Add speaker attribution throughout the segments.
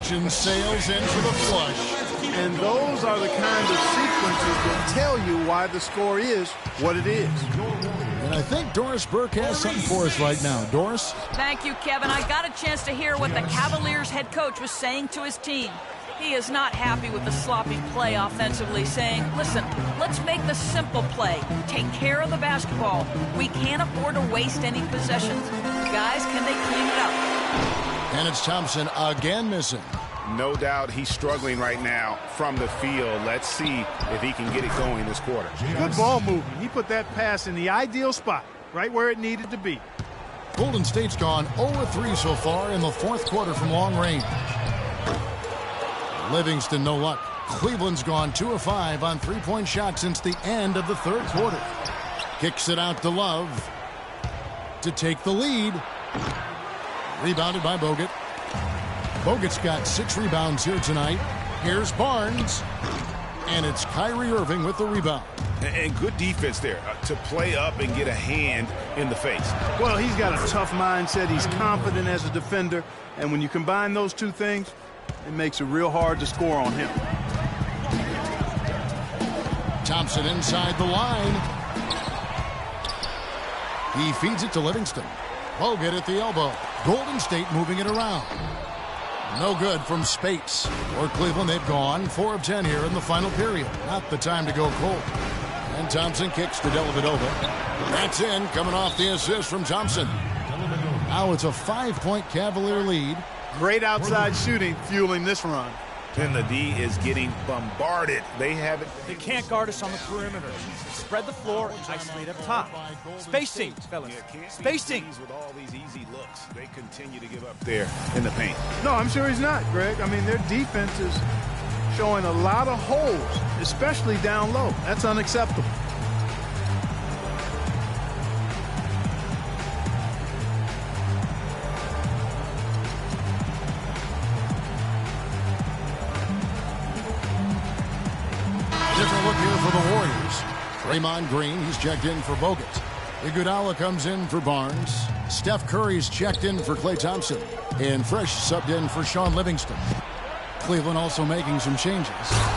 Speaker 1: action sails in for the flush.
Speaker 2: And those are the kind of sequences that tell you why the score is what it is.
Speaker 1: And I think Doris Burke has something for us right now. Doris?
Speaker 3: Thank you, Kevin. I got a chance to hear what the Cavaliers head coach was saying to his team. He is not happy with the sloppy play offensively, saying, listen, let's make the simple play. Take care of the basketball. We can't afford to waste any possessions. Guys, can they clean it up?
Speaker 1: And it's Thompson again missing.
Speaker 4: No doubt he's struggling right now from the field. Let's see if he can get it going this quarter.
Speaker 2: Good ball movement. He put that pass in the ideal spot, right where it needed to be.
Speaker 1: Golden State's gone 0-3 so far in the fourth quarter from long range. Livingston, no luck. Cleveland's gone 2 of 5 on three-point shots since the end of the third quarter. Kicks it out to Love to take the lead. Rebounded by Bogut. Bogut's got 6 rebounds here tonight. Here's Barnes. And it's Kyrie Irving with the rebound.
Speaker 4: And good defense there to play up and get a hand in the face.
Speaker 2: Well, he's got a tough mindset. He's confident as a defender. And when you combine those two things, it makes it real hard to score on him.
Speaker 1: Thompson inside the line. He feeds it to Livingston. Bogut at the elbow. Golden State moving it around. No good from Spates. For Cleveland, they've gone 4 of 10 here in the final period. Not the time to go cold. And Thompson kicks to Dellavedova. That's in, coming off the assist from Thompson. Now it's a 5-point Cavalier lead.
Speaker 2: Great outside shooting fueling this run.
Speaker 4: And the D is getting bombarded. They have it.
Speaker 5: They can't guard us on the perimeter. Spread the floor and isolate up top. Spacing, fellas. Spacing.
Speaker 4: With all these easy looks, they continue to give up there in the paint.
Speaker 2: No, I'm sure he's not, Greg. I mean, their defense is showing a lot of holes, especially down low. That's unacceptable.
Speaker 1: Different look here for the Warriors. Draymond Green, he's checked in for Bogut. Iguodala comes in for Barnes. Steph Curry's checked in for Klay Thompson. And Fresh subbed in for Sean Livingston. Cleveland also making some changes.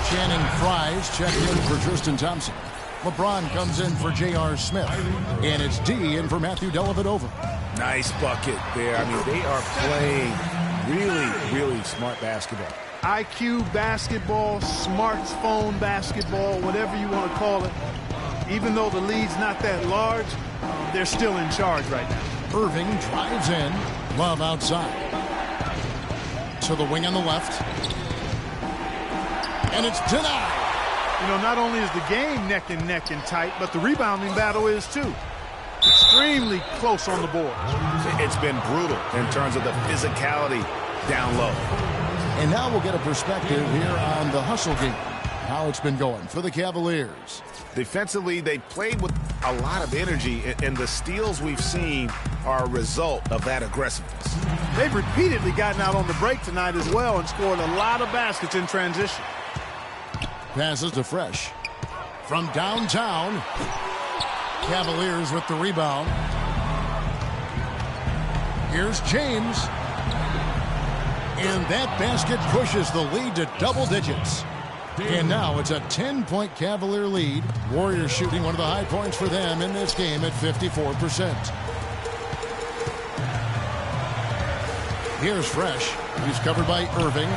Speaker 1: Channing Frye's checked in for Tristan Thompson. LeBron comes in for J.R. Smith. And it's D in for Matthew Dellavedova.
Speaker 4: Nice bucket there. I mean, they are playing really smart basketball.
Speaker 2: IQ basketball, smartphone basketball, whatever you want to call it. Even though the lead's not that large, they're still in charge right now.
Speaker 1: Irving drives in. Love outside. To the wing on the left. And it's denied.
Speaker 2: You know, not only is the game neck and tight, but the rebounding battle is too. Extremely close on the board.
Speaker 4: It's been brutal in terms of the physicality down low.
Speaker 1: And now we'll get a perspective here on the hustle game. How it's been going for the Cavaliers.
Speaker 4: Defensively, they played with a lot of energy, and the steals we've seen are a result of that aggressiveness.
Speaker 2: They've repeatedly gotten out on the break tonight as well and scored a lot of baskets in transition.
Speaker 1: Passes to Fresh. From downtown, Cavaliers with the rebound. Here's James. And that basket pushes the lead to double digits. And now it's a 10-point Cavalier lead. Warriors shooting one of the high points for them in this game at 54%. Here's Fresh. He's covered by Irving.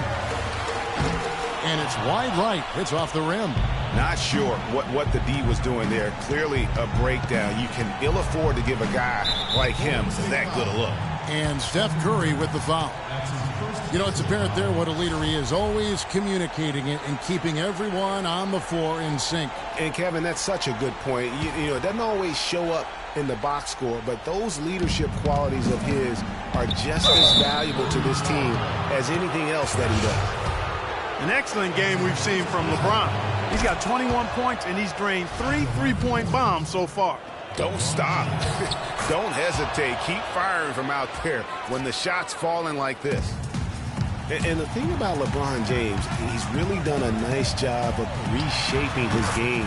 Speaker 1: And it's wide right. It's off the rim.
Speaker 4: Not sure what the D was doing there. Clearly a breakdown. You can ill afford to give a guy like him that good a look.
Speaker 1: And Steph Curry with the foul. You know, it's apparent there what a leader he is. Always communicating it and keeping everyone on the floor in sync.
Speaker 4: And, Kevin, that's such a good point. You know, it doesn't always show up in the box score, but those leadership qualities of his are just as valuable to this team as anything else that he does.
Speaker 2: An excellent game we've seen from LeBron. He's got 21 points, and he's drained 3 three-point bombs so far.
Speaker 4: Don't stop. Don't hesitate. Keep firing from out there when the shot's falling like this. And the thing about LeBron James, he's really done a nice job of reshaping his game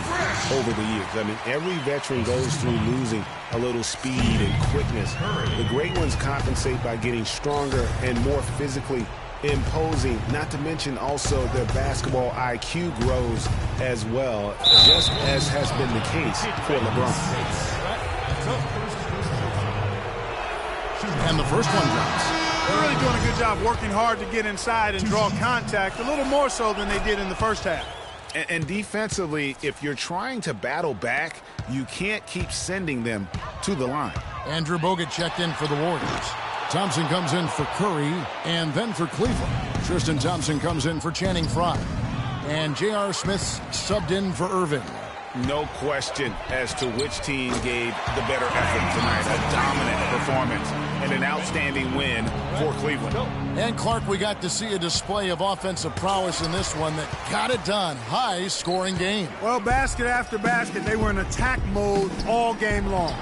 Speaker 4: over the years. I mean, every veteran goes through losing a little speed and quickness. The great ones compensate by getting stronger and more physically imposing, not to mention also their basketball IQ grows as well, just as has been the case for LeBron.
Speaker 1: And the first one drops.
Speaker 2: They're really doing a good job working hard to get inside and draw contact, a little more so than they did in the first half.
Speaker 4: And defensively, if you're trying to battle back, you can't keep sending them to the line.
Speaker 1: Andrew Bogut checked in for the Warriors. Thompson comes in for Curry and then for Cleveland. Tristan Thompson comes in for Channing Frye. And J.R. Smith's subbed in for Irving.
Speaker 4: No question as to which team gave the better effort tonight. A dominant performance and an outstanding win for Cleveland.
Speaker 1: And Clark, we got to see a display of offensive prowess in this one that got it done. High-scoring game.
Speaker 2: Well, basket after basket, they were in attack mode all game long.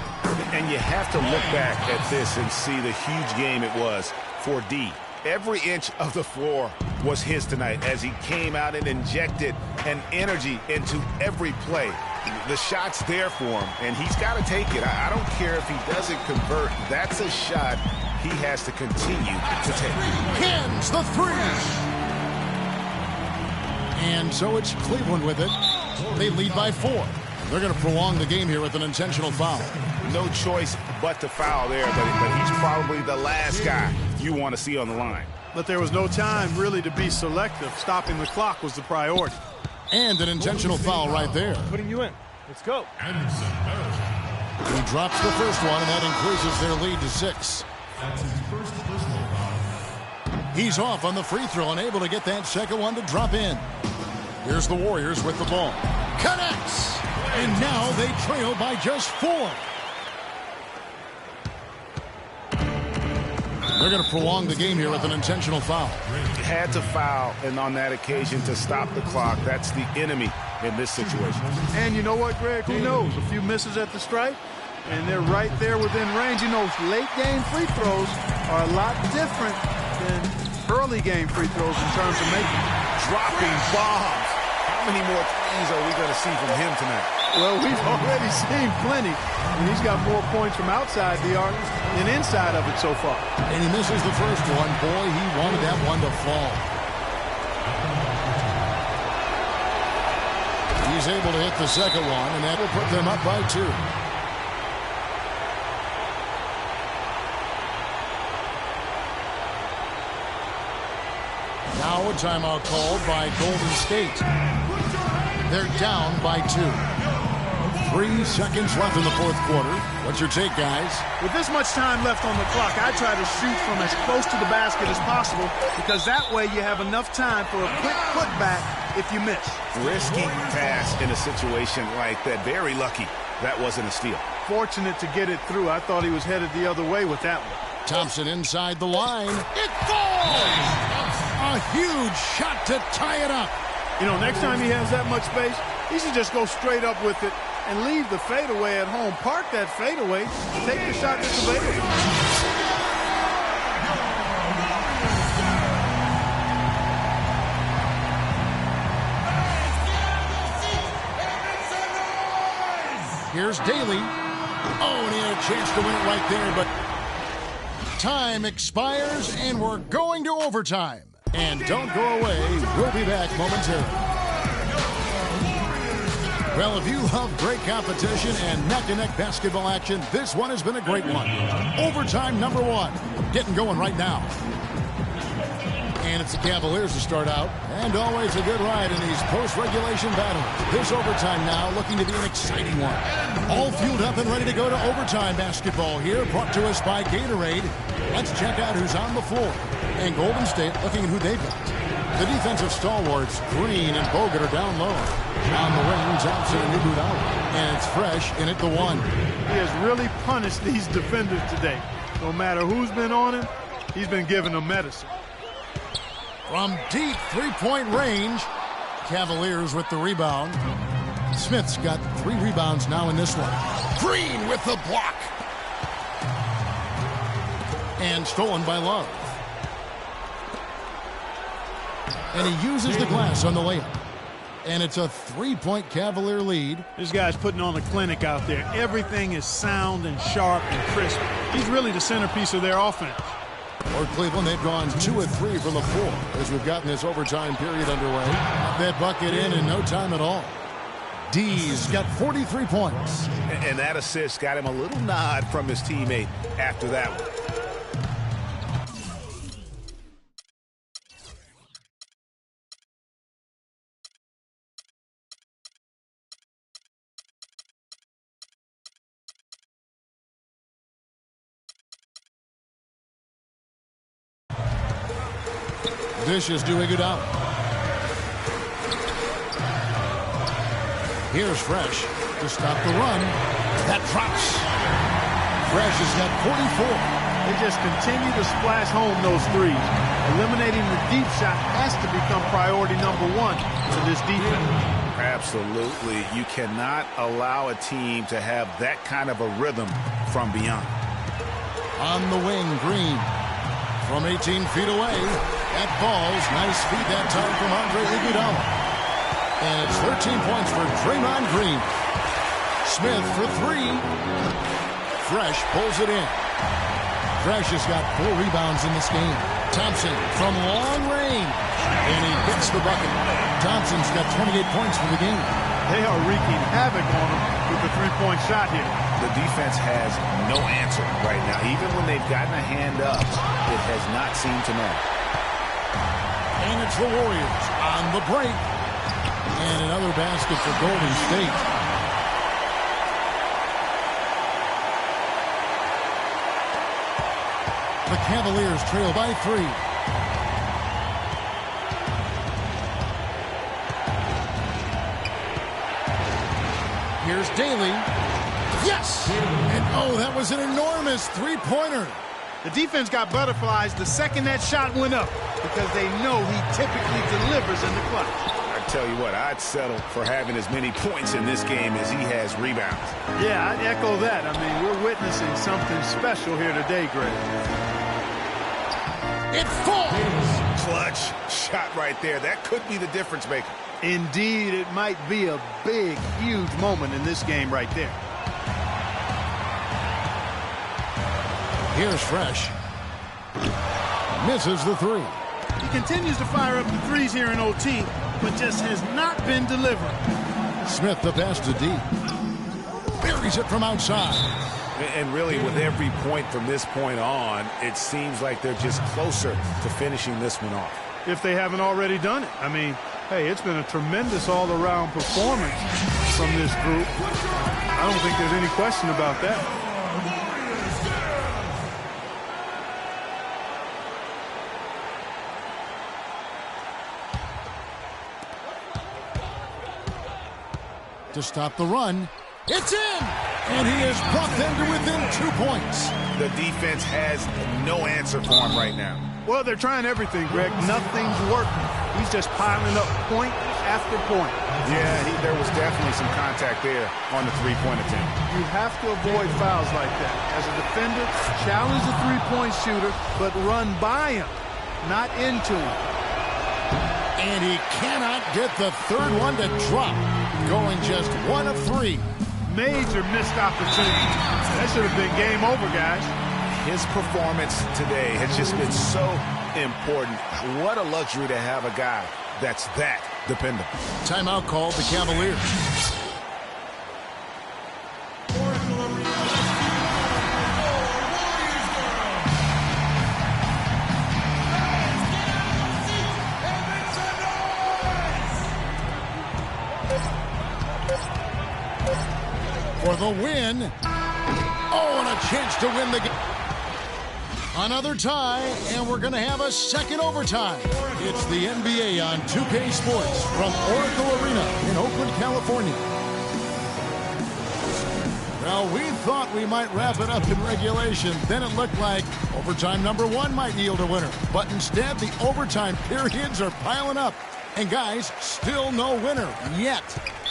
Speaker 4: And you have to look back at this and see the huge game it was for D. Every inch of the floor was his tonight as he came out and injected an energy into every play. The shot's there for him, and he's got to take it. I don't care if he doesn't convert. That's a shot he has to continue to take.
Speaker 1: Hands the three. And so it's Cleveland with it. They lead by 4. They're going to prolong the game here with an intentional foul.
Speaker 4: No choice but to foul there, but he's probably the last guy you want to see on the line.
Speaker 2: But there was no time really to be selective. Stopping the clock was the priority.
Speaker 1: And an intentional foul right there.
Speaker 5: Putting you in. Let's go.
Speaker 1: He drops the first one, and that increases their lead to 6. He's off on the free throw and able to get that second one to drop in. Here's the Warriors with the ball. Connects! And now they trail by just 4. They're going to prolong the game here with an intentional foul.
Speaker 4: Had to foul, and on that occasion to stop the clock. That's the enemy in this situation.
Speaker 2: And you know what, Greg? Who knows? A few misses at the stripe, and they're right there within range. You know, late game free throws are a lot different than early game free throws in terms of making.
Speaker 4: Dropping bombs. How many more threes are we going to see from him tonight?
Speaker 2: Well, we've already seen plenty, and he's got more points from outside the arc than inside of it so far.
Speaker 1: And he misses the first one. Boy, he wanted that one to fall. He's able to hit the second one, and that will put them up by 2. Now a timeout called by Golden State. They're down by 2. 3 seconds left in the fourth quarter. What's your take, guys?
Speaker 2: With this much time left on the clock, I try to shoot from as close to the basket as possible because that way you have enough time for a quick putback if you miss.
Speaker 4: Risky pass in a situation like that. Very lucky that wasn't a steal.
Speaker 2: Fortunate to get it through. I thought he was headed the other way with that one.
Speaker 1: Thompson inside the line. It falls! A huge shot to tie it up.
Speaker 2: You know, next time he has that much space, he should just go straight up with it and leave the fadeaway at home. Park that fadeaway, take the shot that's available.
Speaker 1: Here's Daly. Oh, and he had a chance to win it right there, but time expires, and we're going to overtime. And don't go away. We'll be back momentarily. Well, if you love great competition and neck-to-neck basketball action, this one has been a great one. Overtime number 1. Getting going right now. And it's the Cavaliers to start out. And always a good ride in these post-regulation battles. This overtime now looking to be an exciting one. All fueled up and ready to go to overtime basketball here, brought to us by Gatorade. Let's check out who's on the floor. And Golden State looking at who they've got. The defensive stalwarts, Green and Bogut, are down low. On the wing, Thompson and Iguodala. And it's Fresh in at the 1.
Speaker 2: He has really punished these defenders today. No matter who's been on him, he's been giving them medicine.
Speaker 1: From deep three-point range, Cavaliers with the rebound. Smith's got 3 rebounds now in this one. Green with the block. And stolen by Love. And he uses the glass on the layup. And it's a 3-point Cavalier lead.
Speaker 2: This guy's putting on a clinic out there. Everything is sound and sharp and crisp. He's really the centerpiece of their offense.
Speaker 1: For Cleveland, they've gone 2 of 3 from the floor as we've gotten this overtime period underway. That bucket in no time at all. D's got 43 points.
Speaker 4: And that assist got him a little nod from his teammate after that one.
Speaker 1: Dishes do Iguodala. Here's Fresh to stop the run. That drops. Fresh has got 44.
Speaker 2: They just continue to splash home those threes. Eliminating the deep shot has to become priority number 1 for this defense.
Speaker 4: Absolutely. You cannot allow a team to have that kind of a rhythm from beyond.
Speaker 1: On the wing, Green. From 18 feet away. That falls. Nice feed that time from Andre Iguodala. And it's 13 points for Draymond Green. Smith for 3. Fresh pulls it in. Fresh has got 4 rebounds in this game. Thompson from long range. And he hits the bucket. Thompson's got 28 points for the game.
Speaker 2: They are wreaking havoc on him with the three-point shot here.
Speaker 4: The defense has no answer right now. Even when they've gotten a hand up, it has not seemed to matter.
Speaker 1: And it's the Warriors on the break. And another basket for Golden State. The Cavaliers trail by 3. Here's Daly. Yes! And oh, that was an enormous three-pointer.
Speaker 2: The defense got butterflies the second that shot went up because they know he typically delivers in the clutch.
Speaker 4: I tell you what, I'd settle for having as many points in this game as he has rebounds.
Speaker 2: Yeah, I'd echo that. I mean, we're witnessing something special here today, Greg.
Speaker 1: It falls!
Speaker 4: Clutch shot right there. That could be the difference maker.
Speaker 2: Indeed, it might be a big, huge moment in this game right there.
Speaker 1: Here's Fresh. Misses the 3.
Speaker 2: He continues to fire up the threes here in OT, but just has not been delivering.
Speaker 1: Smith the pass to D. Buries it from outside.
Speaker 4: And really, with every point from this point on, it seems like they're just closer to finishing this one off.
Speaker 2: If they haven't already done it. I mean, hey, it's been a tremendous all-around performance from this group. I don't think there's any question about that.
Speaker 1: To stop the run. It's in! And he has brought them to within 2 points.
Speaker 4: The defense has no answer for him right now.
Speaker 2: Well, they're trying everything, Greg. Nothing's working. He's just piling up point after point.
Speaker 4: Yeah, there was definitely some contact there on the three-point attempt.
Speaker 2: You have to avoid fouls like that. As a defender, challenge the three-point shooter, but run by him, not into him.
Speaker 1: And he cannot get the third one to drop. Going just 1 of 3.
Speaker 2: Major missed opportunity. That should have been game over, guys.
Speaker 4: His performance today has just been so important. What a luxury to have a guy that's that dependable.
Speaker 1: Timeout called the Cavaliers. For the win. Oh, and a chance to win the game. Another tie, and we're going to have a second overtime. It's the NBA on 2K Sports from Oracle Arena in Oakland, California. Well, we thought we might wrap it up in regulation. Then it looked like overtime number 1 might yield a winner. But instead, the overtime periods are piling up. And guys, still no winner yet.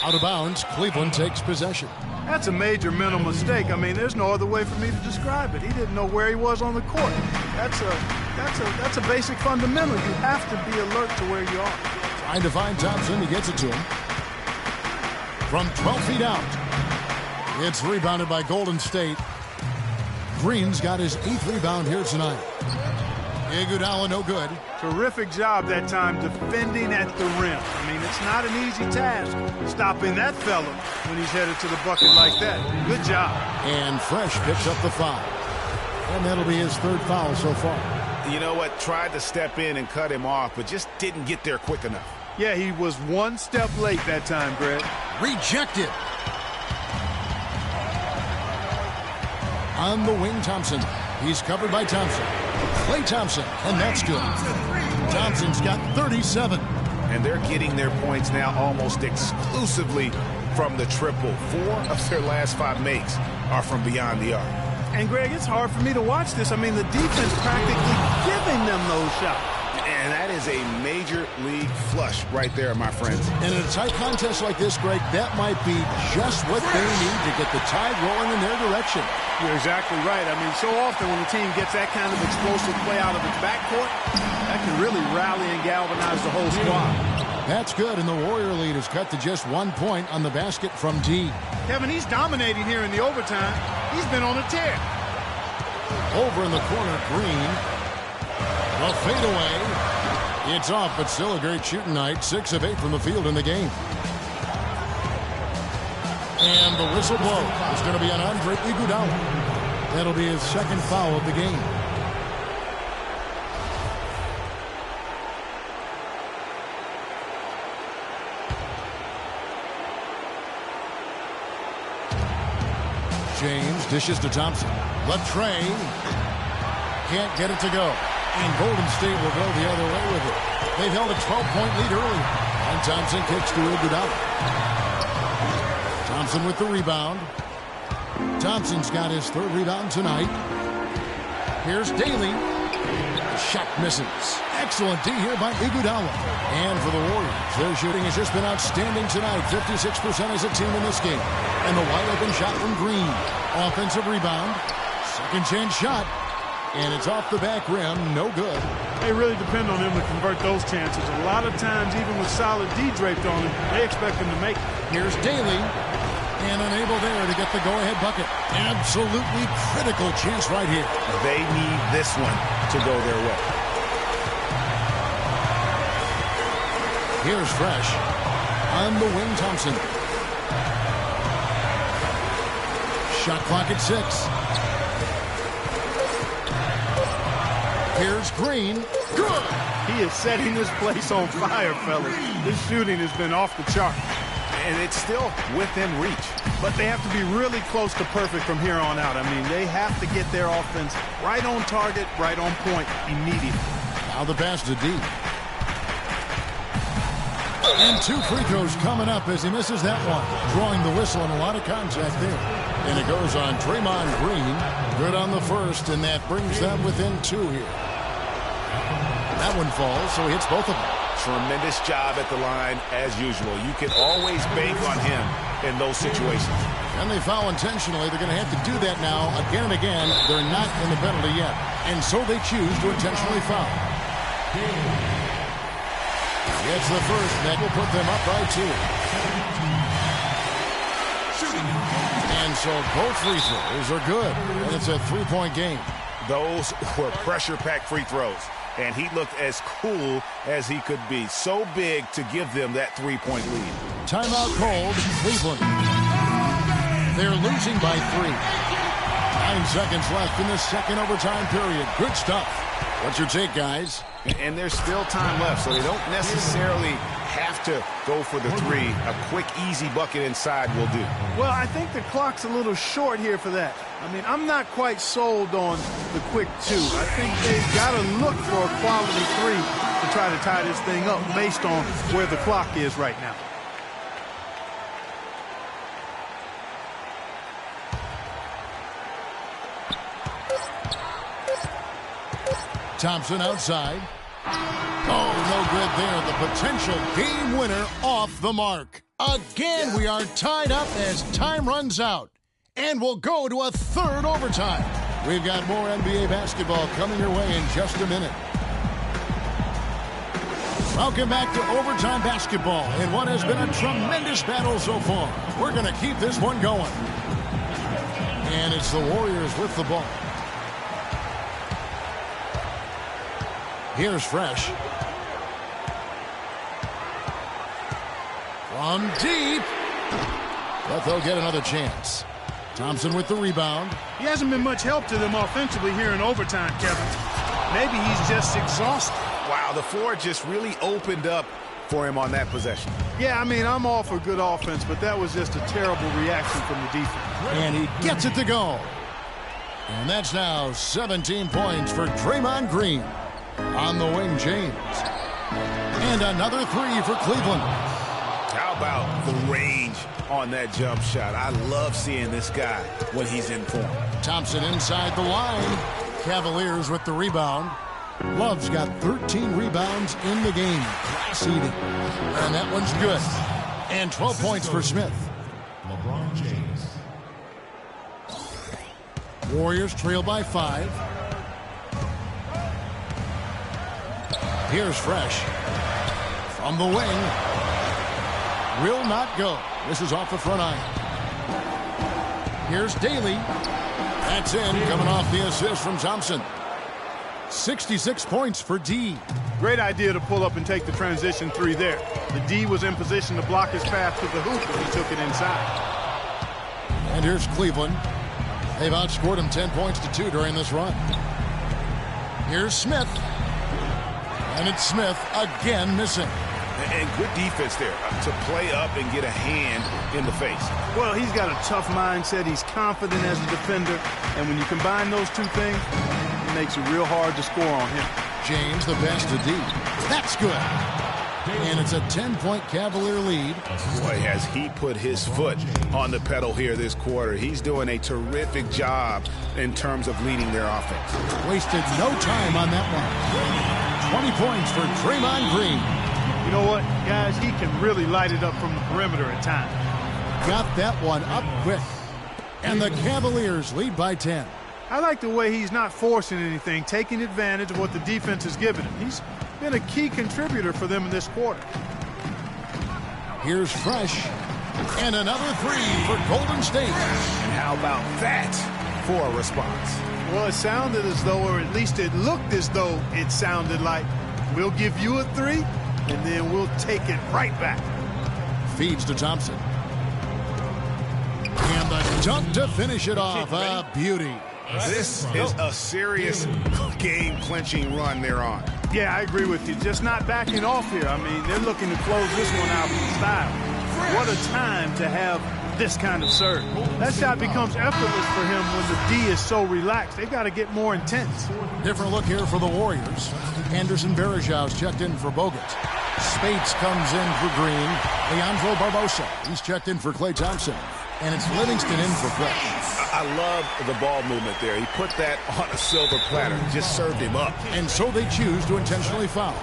Speaker 1: Out of bounds, Cleveland takes possession.
Speaker 2: That's a major mental mistake. I mean, there's no other way for me to describe it. He didn't know where he was on the court. That's a basic fundamental. You have to be alert to where you are.
Speaker 1: Trying to find Thompson. He gets it to him. From 12 feet out. It's rebounded by Golden State. Green's got his 8th rebound here tonight. Iguodala no good.
Speaker 2: Terrific job that time defending at the rim. I mean, it's not an easy task stopping that fella when he's headed to the bucket like that. Good job.
Speaker 1: And Fresh picks up the foul. And that'll be his third foul so far.
Speaker 4: You know what? Tried to step in and cut him off, but just didn't get there quick enough.
Speaker 2: Yeah, he was one step late that time, Greg.
Speaker 1: Rejected. On the wing, Thompson. He's covered by Thompson. Klay Thompson, and that's good. Thompson's got 37.
Speaker 4: And they're getting their points now almost exclusively from the triple. 4 of their last 5 makes are from beyond the arc.
Speaker 2: And, Greg, it's hard for me to watch this. I mean, the defense practically giving them those shots.
Speaker 4: And that is a major league flush right there, my friends.
Speaker 1: And in a tight contest like this, Greg, that might be just what they need to get the tide rolling in their direction.
Speaker 2: You're exactly right. I mean, so often when the team gets that kind of explosive play out of its backcourt, that can really rally and galvanize the whole squad.
Speaker 1: That's good, and the Warrior lead is cut to just 1 point on the basket from D.
Speaker 2: Kevin, he's dominating here in the overtime. He's been on a tear.
Speaker 1: Over in the corner, Green. The fadeaway. It's off, but still a great shooting night. 6 of 8 from the field in the game. And the whistle blow is going to be on Andre Iguodala. That'll be his second foul of the game. James dishes to Thompson. Latrey can't get it to go. And Golden State will go the other way with it. They've held a 12-point lead early. And Thompson kicks to Iguodala. Thompson with the rebound. Thompson's got his 3rd rebound tonight. Here's Daly. The shot misses. Excellent D here by Iguodala. And for the Warriors, their shooting has just been outstanding tonight. 56% as a team in this game. And the wide open shot from Green. Offensive rebound. Second chance shot. And it's off the back rim. No good.
Speaker 2: They really depend on him to convert those chances. A lot of times, even with solid D draped on him, they expect him to make it.
Speaker 1: Here's Daly. And unable there to get the go-ahead bucket. Absolutely critical chance right here.
Speaker 4: They need this one to go their way.
Speaker 1: Here's Fresh. On the wing, Thompson. Shot clock at 6. Here's Green. Good!
Speaker 2: He is setting this place on fire, fellas. This shooting has been off the chart.
Speaker 4: And it's still within reach.
Speaker 2: But they have to be really close to perfect from here on out. I mean, they have to get their offense right on target, right on point immediately.
Speaker 1: Now the pass to D. And 2 free throws coming up as he misses that one. Drawing the whistle and a lot of contact there. And it goes on Draymond Green. Good on the first, and that brings them within 2 here. That one falls, so he hits both of them.
Speaker 4: Tremendous job at the line, as usual. You can always bank on him in those situations.
Speaker 1: And they foul intentionally. They're going to have to do that now again and again. They're not in the penalty yet. And so they choose to intentionally foul. It's the first. That will put them up by 2. And so both free throws are good. And it's a 3-point game.
Speaker 4: Those were pressure-packed free throws. And he looked as cool as he could be. So big to give them that 3-point lead.
Speaker 1: Timeout called, Cleveland. They're losing by 3. 9 seconds left in the second overtime period. Good stuff. What's your take, guys?
Speaker 4: And there's still time left, so they don't necessarily have to go for the 3. A quick, easy bucket inside will do.
Speaker 2: Well, I think the clock's a little short here for that. I mean, I'm not quite sold on the quick 2. I think they've got to look for a quality 3 to try to tie this thing up based on where the clock is right now.
Speaker 1: Thompson outside. Oh, no good there. The potential game winner off the mark. Again, we are tied up as time runs out. And we'll go to a 3rd overtime. We've got more NBA basketball coming your way in just a minute. Welcome back to overtime basketball in what has been a tremendous battle so far. We're going to keep this one going. And it's the Warriors with the ball. Here's Fresh. From deep. But they'll get another chance. Thompson with the rebound.
Speaker 2: He hasn't been much help to them offensively here in overtime, Kevin. Maybe he's just exhausted.
Speaker 4: Wow, the floor just really opened up for him on that possession.
Speaker 2: Yeah, I mean, I'm all for good offense, but that was just a terrible reaction from the defense.
Speaker 1: And he gets it to go. And that's now 17 points for Draymond Green. On the wing, James. And another three for Cleveland.
Speaker 4: How about the range on that jump shot? I love seeing this guy when he's in form.
Speaker 1: Thompson inside the line. Cavaliers with the rebound. Love's got 13 rebounds in the game. Class eating. And that one's good. And 12 points for Smith.
Speaker 6: LeBron James.
Speaker 1: Warriors trail by 5. Here's Fresh. From the wing. Will not go. This is off the front iron. Here's Daly. That's in, coming off the assist from Thompson. 66 points for D.
Speaker 2: Great idea to pull up and take the transition three there. The D was in position to block his path to the hoop, but he took it inside.
Speaker 1: And here's Cleveland. They've outscored him 10 points to 2 during this run. Here's Smith. And it's Smith again missing.
Speaker 4: And good defense there to play up and get a hand in the face.
Speaker 2: Well, he's got a tough mindset. He's confident as a defender. And when you combine those two things, it makes it real hard to score on him.
Speaker 1: James the pass to D. That's good. And it's a 10-point Cavalier lead.
Speaker 4: Boy, has he put his foot on the pedal here this quarter. He's doing a terrific job in terms of leading their offense.
Speaker 1: Wasted no time on that one. 20 points for Draymond Green.
Speaker 2: You know what, guys? He can really light it up from the perimeter at times.
Speaker 1: Got that one up quick. And the Cavaliers lead by 10.
Speaker 2: I like the way he's not forcing anything, taking advantage of what the defense has given him. He's been a key contributor for them in this quarter.
Speaker 1: Here's Fresh. And another three for Golden State.
Speaker 4: And how about that for a response?
Speaker 2: Well, it sounded as though, or at least it looked as though it sounded like, we'll give you a three, and then we'll take it right back.
Speaker 1: Feeds to Thompson. And the dunk to finish it off. A beauty.
Speaker 4: This is a serious game-clinching run they're on.
Speaker 2: Yeah, I agree with you. Just not backing off here. I mean, they're looking to close this one out in style. What a time to have this kind of serve. That shot becomes effortless for him when the D is so relaxed. They've got to get more intense.
Speaker 1: Different look here for the Warriors. Anderson Varejão's checked in for Bogut. Spates comes in for Green. Leandro Barbosa, he's checked in for Klay Thompson. And it's Livingston in for Fresh.
Speaker 4: I love the ball movement there. He put that on a silver platter. Just served him up.
Speaker 1: And so they choose to intentionally foul.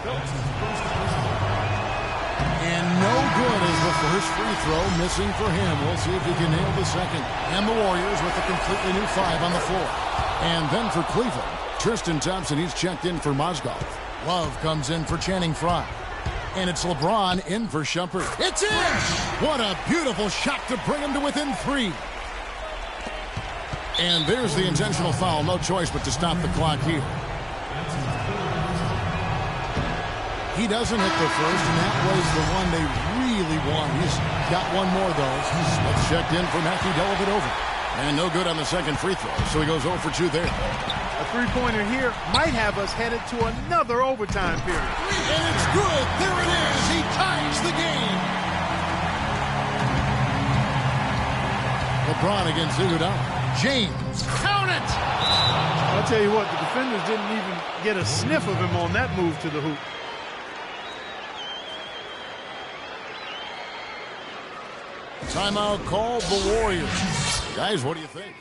Speaker 1: And no good is the first free throw missing for him. We'll see if he can nail the second. And the Warriors with a completely new 5 on the floor. And then for Cleveland, Tristan Thompson, he's checked in for Mozgov. Love comes in for Channing Frye. And it's LeBron in for Shumpert. It's in! What a beautiful shot to bring him to within 3. And there's the intentional foul. No choice but to stop the clock here. He doesn't hit the first, and that was the one they really won. He's got one more, though. That's checked in for Matthew Dellavedova. And no good on the second free throw, so he goes 0 for 2 there.
Speaker 2: A three-pointer here might have us headed to another overtime period.
Speaker 1: And it's good. There it is. He ties the game. LeBron against Iguodala. James, count it!
Speaker 2: I'll tell you what, the defenders didn't even get a sniff of him on that move to the hoop.
Speaker 1: Timeout called the Warriors. Guys, what do you think?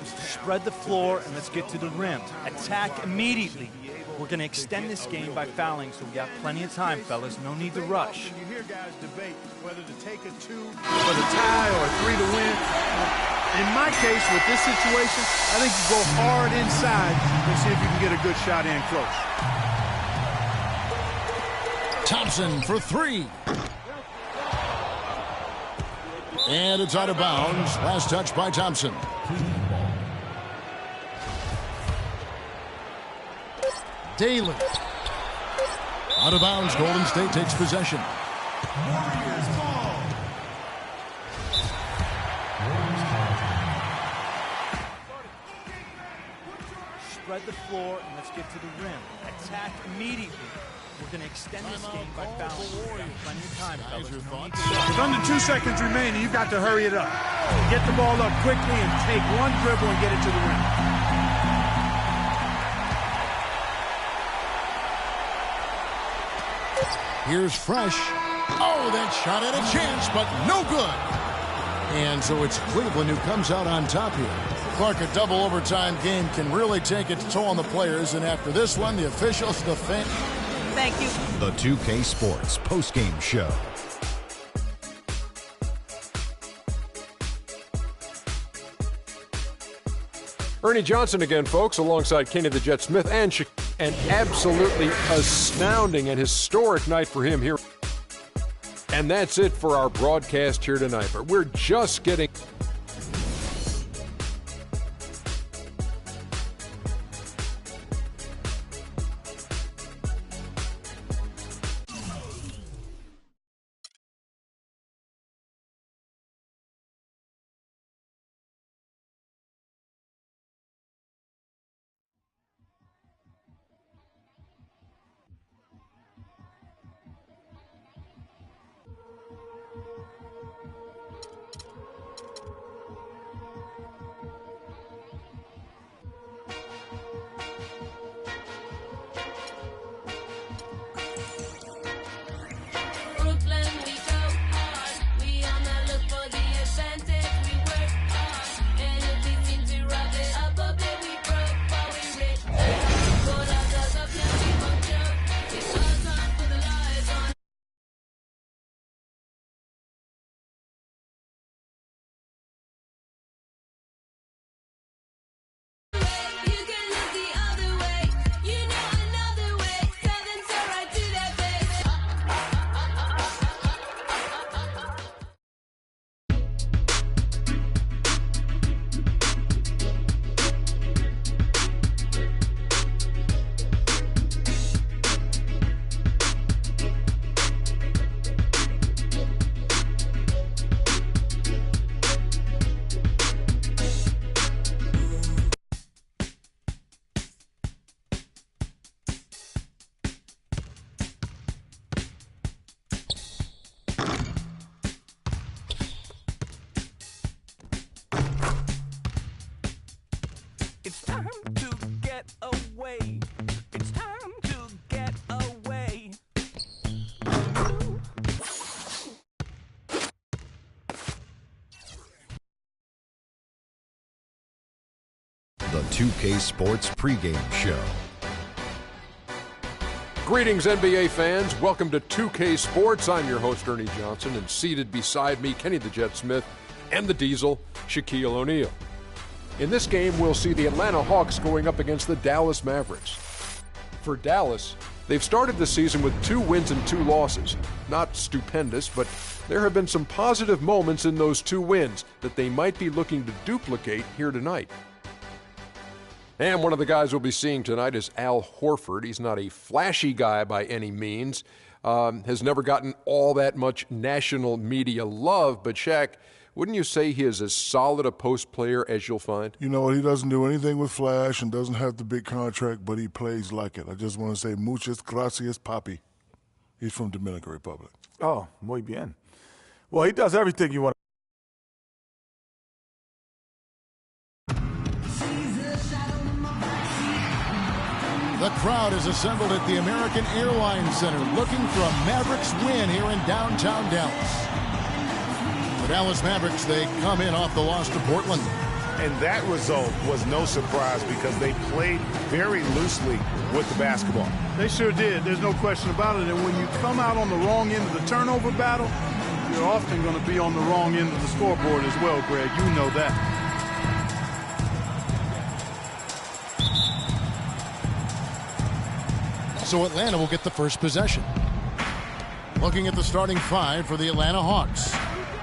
Speaker 5: Spread the floor and let's get to the rim. Attack immediately. We're going to extend this game by fouling, so we got plenty of time, fellas. No need to rush.
Speaker 2: You hear guys debate whether to take a 2 for the tie or a 3 to win. In my case, with this situation, I think you go hard inside and see if you can get a good shot in close.
Speaker 1: Thompson for 3. And it's out of bounds. Last touch by Thompson. Daly. Out of bounds, Golden State takes possession.
Speaker 6: Warriors ball.
Speaker 5: Spread the floor and let's get to the rim. Attack immediately. We're going to extend this game by fouling. We've got plenty of time, fellas.
Speaker 2: With under 2 seconds remaining, you've got to hurry it up. Get the ball up quickly and take one dribble and get it to the rim.
Speaker 1: Here's Fresh. Oh, that shot had a chance, but no good. And so it's Cleveland who comes out on top here. Clark, a double overtime game can really take its toll on the players, and after this one, the officials defend.
Speaker 3: Thank you.
Speaker 6: The 2K Sports postgame show.
Speaker 7: Ernie Johnson again, folks, alongside Kenny the Jet Smith, and an absolutely astounding and historic night for him here. And that's it for our broadcast here tonight. But we're just getting...
Speaker 8: It's time to get away. It's time to get away.
Speaker 6: The 2K Sports pregame show.
Speaker 7: Greetings, NBA fans. Welcome to 2K Sports. I'm your host, Ernie Johnson, and seated beside me, Kenny the Jet Smith, and the Diesel, Shaquille O'Neal. In this game, we'll see the Atlanta Hawks going up against the Dallas Mavericks. For Dallas, they've started the season with 2 wins and 2 losses. Not stupendous, but there have been some positive moments in those 2 wins that they might be looking to duplicate here tonight. And one of the guys we'll be seeing tonight is Al Horford. He's not a flashy guy by any means, has never gotten all that much national media love, but Shaq, wouldn't you say he is as solid a post player as you'll find?
Speaker 9: You know, he doesn't do anything with flash and doesn't have the big contract, but he plays like it. I just want to say muchas gracias, papi. He's from Dominican Republic.
Speaker 10: Oh, muy bien. Well, he does everything you want.
Speaker 1: The crowd is assembled at the American Airlines Center looking for a Mavericks win here in downtown Dallas. The Dallas Mavericks, they come in off the loss to Portland.
Speaker 4: And that result was no surprise because they played very loosely with the basketball.
Speaker 2: They sure did. There's no question about it. And when you come out on the wrong end of the turnover battle, you're often going to be on the wrong end of the scoreboard as well, Greg. You know that.
Speaker 1: So Atlanta will get the first possession. Looking at the starting 5 for the Atlanta Hawks.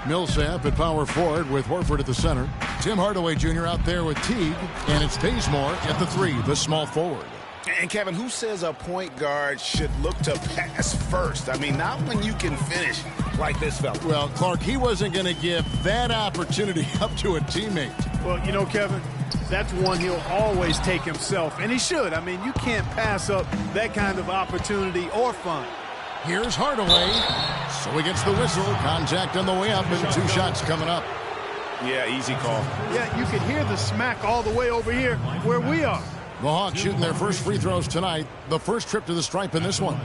Speaker 1: Millsap at power forward with Horford at the center. Tim Hardaway Jr. out there with Teague. And it's Bazemore at the 3, the small forward.
Speaker 4: And, Kevin, who says a point guard should look to pass first? I mean, not when you can finish like this fella.
Speaker 1: Well, Clark, he wasn't going to give that opportunity up to a teammate.
Speaker 2: Well, you know, Kevin, that's one he'll always take himself, and he should. I mean, you can't pass up that kind of opportunity or fun.
Speaker 1: Here's Hardaway. So he gets the whistle. Contact on the way up, and 2 shots coming up.
Speaker 4: Yeah, easy call.
Speaker 2: Yeah, you can hear the smack all the way over here where we are.
Speaker 1: The Hawks shooting their first free throws tonight. The first trip to the stripe in this one.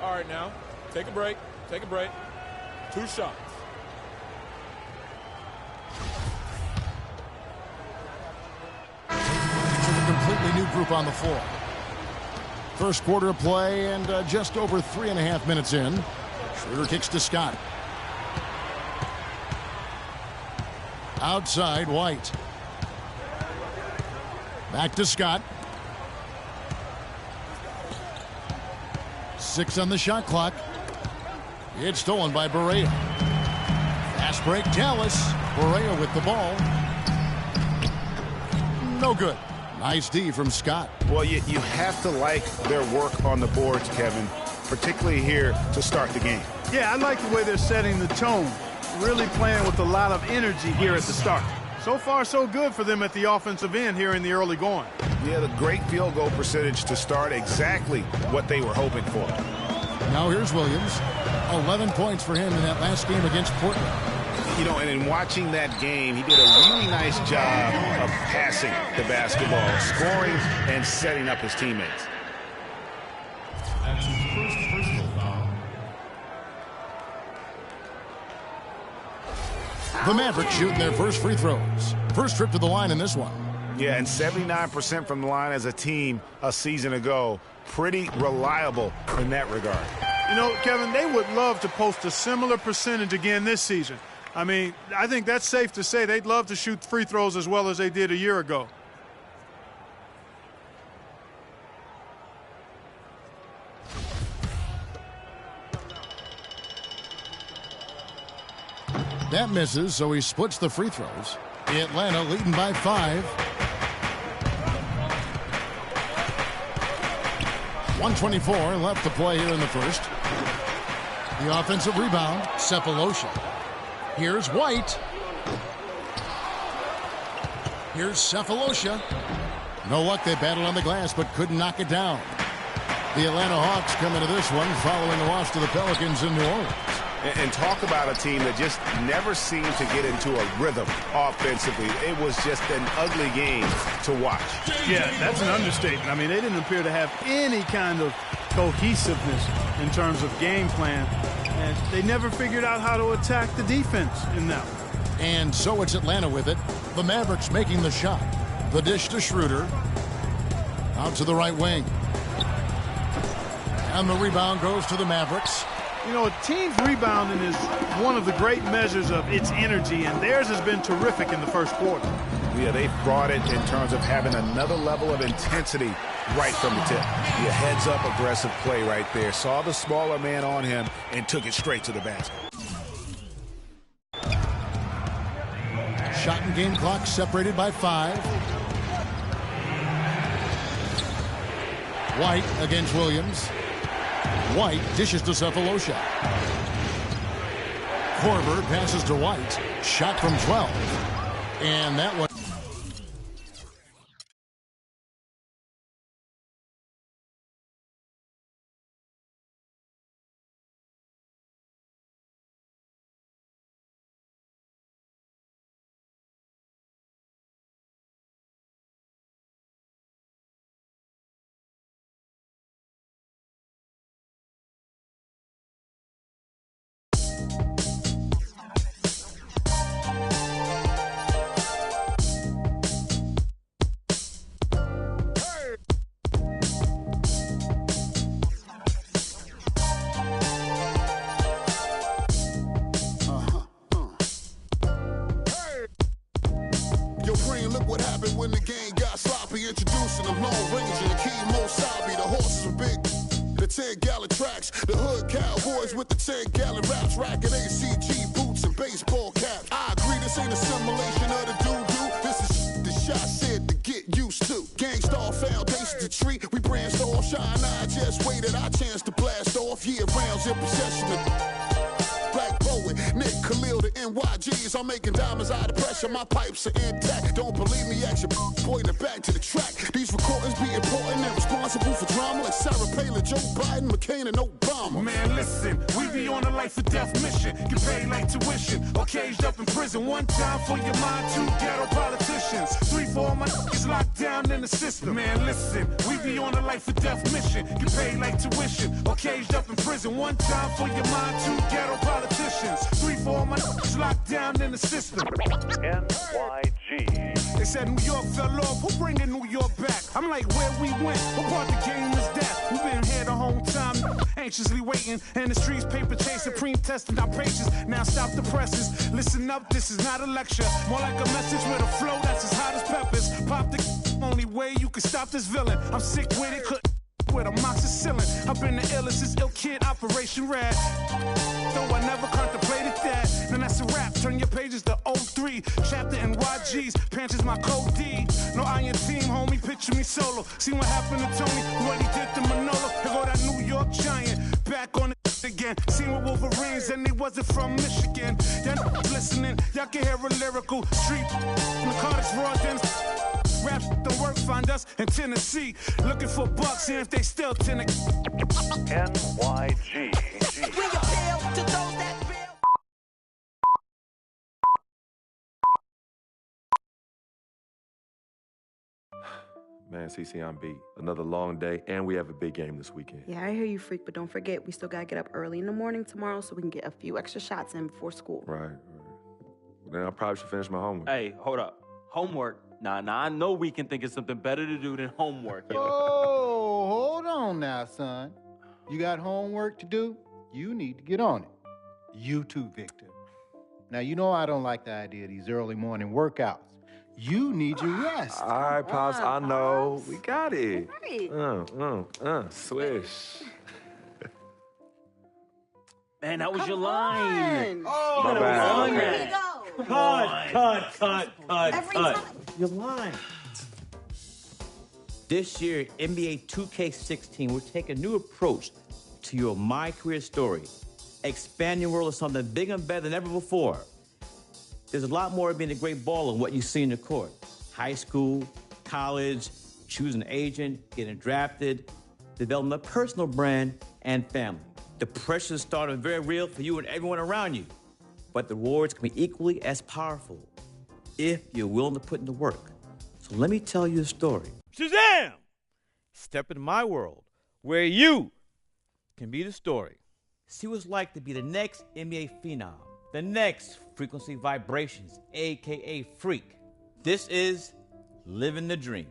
Speaker 11: All right, now, take a break. Take a break. 2 shots.
Speaker 1: It's a completely new group on the floor. First quarter of play and just over 3.5 minutes in. Schroeder kicks to Scott. Outside, White. Back to Scott. 6 on the shot clock. It's stolen by Barea. Fast break, Dallas. Barea with the ball. No good. Nice D from Scott.
Speaker 4: Well, you have to like their work on the boards, Kevin, particularly here to start the game.
Speaker 2: Yeah, I like the way they're setting the tone. Really playing with a lot of energy here at the start. So far, so good for them at the offensive end here in the early going.
Speaker 4: Yeah, the great field goal percentage to start, exactly what they were hoping for.
Speaker 1: Now here's Williams. 11 points for him in that last game against Portland.
Speaker 4: You know, and in watching that game, he did a really nice job of passing the basketball, scoring, and setting up his teammates.
Speaker 6: That's his first personal foul.
Speaker 1: The Mavericks shooting their first free throws. First trip to the line in this one.
Speaker 4: Yeah, and 79% from the line as a team a season ago. Pretty reliable in that regard.
Speaker 2: You know, Kevin, they would love to post a similar percentage again this season. I mean, I think that's safe to say they'd love to shoot free throws as well as they did a year ago.
Speaker 1: That misses, so he splits the free throws. Atlanta leading by 5. 1:24 left to play here in the first. The offensive rebound, Cephalosha. Here's White. Here's Cephalosha. No luck, they battled on the glass but couldn't knock it down. The Atlanta Hawks come into this one following the loss to the Pelicans in New Orleans.
Speaker 4: And talk about a team that just never seemed to get into a rhythm offensively. It was just an ugly game to watch.
Speaker 2: Yeah, that's an understatement. I mean, they didn't appear to have any kind of cohesiveness in terms of game plan. And they never figured out how to attack the defense in that one.
Speaker 1: And so it's Atlanta with it. The Mavericks making the shot. The dish to Schroeder. Out to the right wing. And the rebound goes to the Mavericks.
Speaker 2: You know, a team's rebounding is one of the great measures of its energy, and theirs has been terrific in the first quarter.
Speaker 4: Yeah, they've brought it in terms of having another level of intensity right from the tip. Yeah, heads-up aggressive play right there. Saw the smaller man on him and took it straight to the basket.
Speaker 1: Shot and game clock separated by 5. White against Williams. White dishes to Cephalosha. Korver passes to White. Shot from 12. And that one.
Speaker 12: Look what happened when the game got sloppy. Introducing the Lone Ranger, Kimo Sabi. The horses are big. the 10-gallon tracks. The hood cowboys with the 10-gallon raps, racking ACG boots and baseball caps. I agree, this ain't a simulation of the doo-doo. This is the shot said to get used to. Gangstar foundation to treat, we branched off. Shine, I just waited our chance to blast off. Year rounds in possession of Black Poet, Nick Khalil, the NYGs. I'm making diamonds out of pressure, my pipes are intact. Don't believe me, ask your boy in the back to the track. These recordings be important and responsible for drama like Sarah Palin, Joe Biden, McCain, and Obama.
Speaker 13: Man, listen, we be on a life or death mission. Get paid like tuition or caged up in prison. One time for your mind, two ghetto politicians. 3 for all my niggas locked down in the system. Man, listen, we be on a life or death mission. Get paid like tuition or caged up in prison. One time for your mind, two ghetto politicians. 3 for all my niggas locked down in the system. NYG. They said New York fell off. Who bringing New York back? I'm like, where we went? What part the game is that? We've been here the whole time, anxiously waiting. And the streets paper chasing, testing our patience. Now stop the presses. Listen up, this is not a lecture. More like a message with a flow that's as hot as peppers. Pop the only way you can stop this villain. I'm sick with it, with a moxicillin. I've been the illest since ill kid, Operation Red. Though I never contemplated that. Then that's a rap. Turn your pages to 03. Chapter NYG's. Pants is my code D. No iron team, homie. Picture me solo. See what happened to Tony? What he did to Manolo. Here go that New York Giant. Back on it again. Seen with Wolverines and they wasn't from Michigan. Y'all listening. Y'all can hear a lyrical street. Narcotics raw then. Rap don't work, find us in Tennessee. Looking for bucks, and if they still tend to NYG. Bring your tail to those that feel.
Speaker 14: Man, CC, I'm beat. Another long day, and we have a big game this weekend.
Speaker 15: Yeah, I hear you, freak, but don't forget, we still gotta get up early in the morning tomorrow so we can get a few extra shots in before school.
Speaker 14: Right. Then I probably should finish my homework.
Speaker 5: Hey, hold up. Homework? Nah, I know we can think of something better to do than homework.
Speaker 16: Oh, hold on now, son. You got homework to do? You need to get on it. You too, Victor. Now, you know I don't like the idea of these early morning workouts. You need your rest.
Speaker 14: All right, Pops, I know.
Speaker 15: Pops.
Speaker 14: We got it.
Speaker 15: Right.
Speaker 14: Swish.
Speaker 5: Man, that was your line.
Speaker 15: Oh,
Speaker 14: my bad.
Speaker 15: Here we go.
Speaker 5: Cut. Your line.
Speaker 17: This year, NBA 2K16, we're taking a new approach to your My Career story. Expand your world of something bigger and better than ever before. There's a lot more of being a great baller than what you see in the court. High school, college, choosing an agent, getting drafted, developing a personal brand, and family. The pressure started very real for you and everyone around you. But the rewards can be equally as powerful if you're willing to put in the work. So let me tell you a story.
Speaker 5: Shazam! Step into my world where you can be the story.
Speaker 17: See what it's like to be the next NBA phenom, the next Frequency Vibrations, a.k.a. Freak. This is Living the Dream.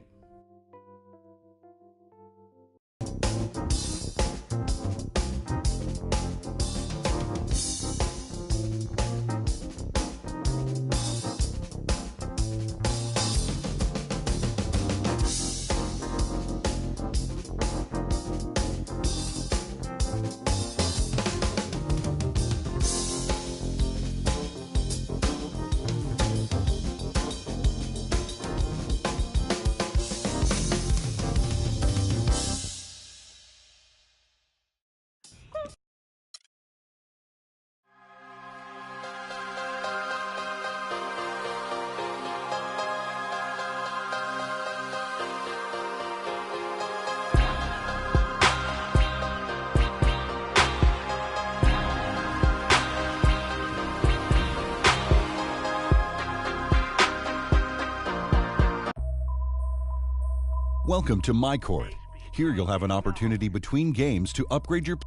Speaker 18: Welcome to My Court. Here you'll have an opportunity between games to upgrade your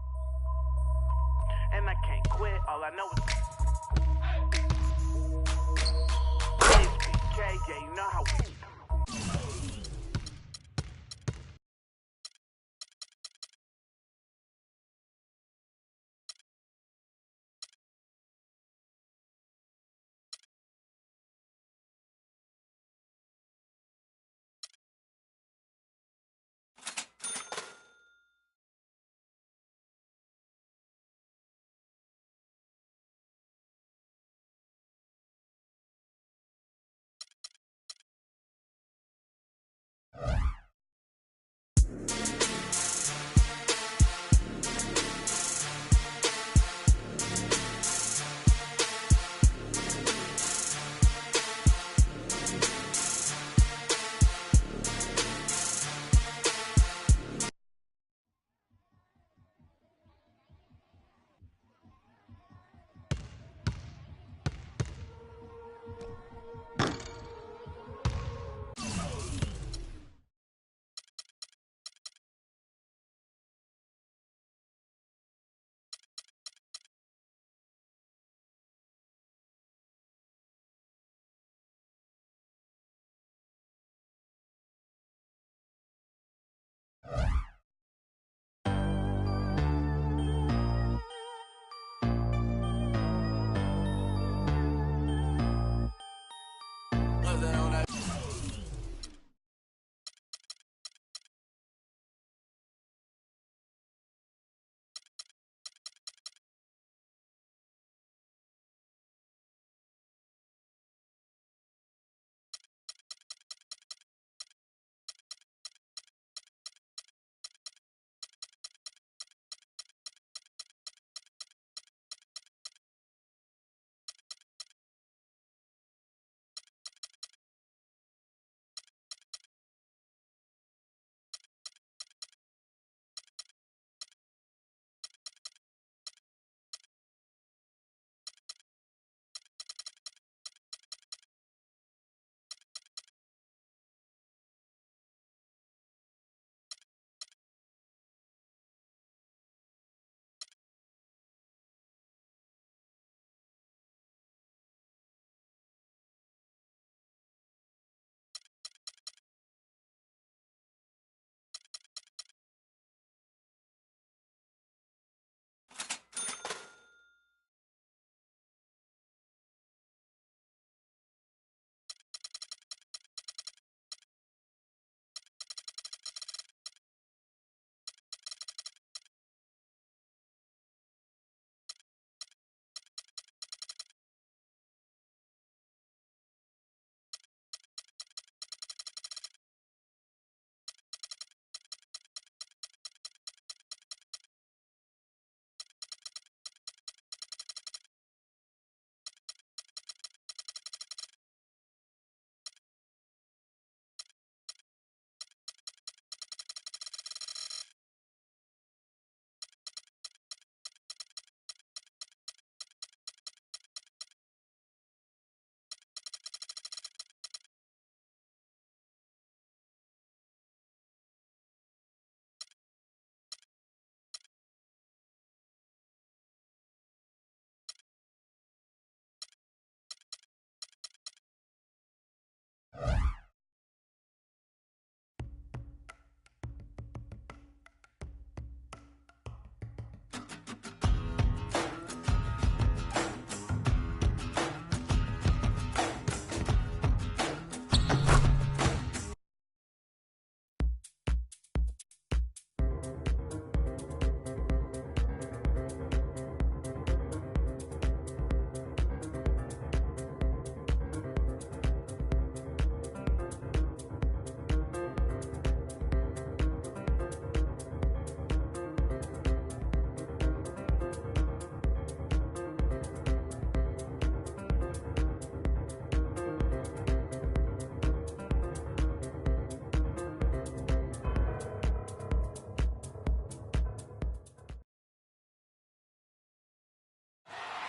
Speaker 8: And I can't quit, all I know is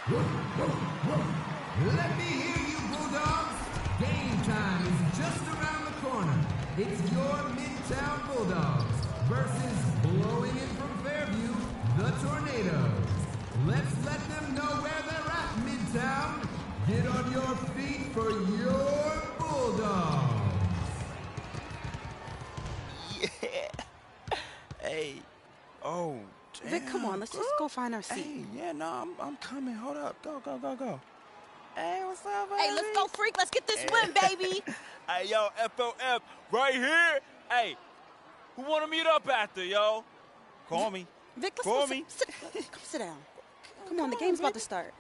Speaker 19: Let me hear you, Bulldogs. Game time is just around the corner. It's your Midtown Bulldogs versus blowing in from Fairview, the Tornadoes. Let's let them know where they're at, Midtown. Get on your feet for your Bulldogs.
Speaker 20: Yeah. Hey. Oh, damn.
Speaker 15: Vic, come on. Let's just go find our seat.
Speaker 20: Hey, yeah, no, I'm coming. Hold up. Go. Hey, what's up, baby?
Speaker 15: Hey, let's go, freak. Let's get this win, baby.
Speaker 11: Hey, yo, FOF, right here. Hey, who want to meet up after, yo?
Speaker 20: Call me.
Speaker 15: Vic, let's
Speaker 20: Call
Speaker 15: go
Speaker 20: me.
Speaker 15: Come sit down. Come on, the game's about to start.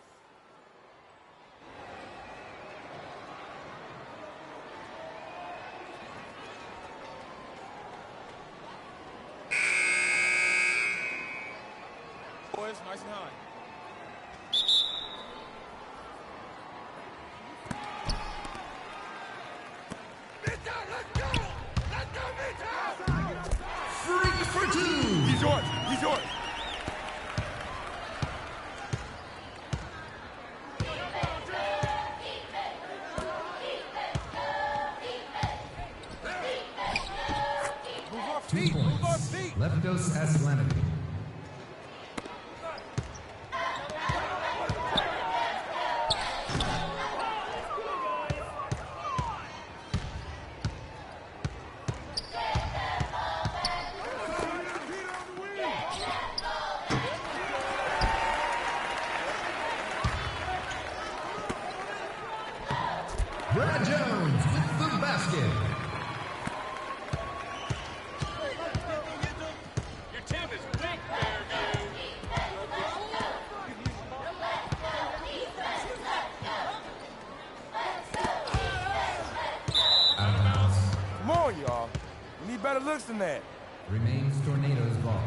Speaker 11: Boys, nice and high.
Speaker 19: Freak for two.
Speaker 11: He's yours.
Speaker 19: Move our feet. Leftos Aslanity. Brad Jones with the basket.
Speaker 11: Your team is weak,
Speaker 10: Come on, y'all. We need better looks than that.
Speaker 19: Remains Tornadoes ball.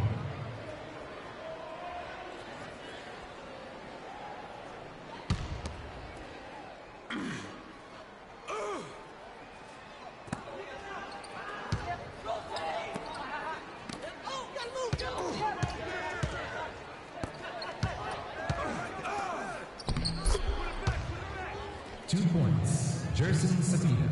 Speaker 19: Jerson Sapita.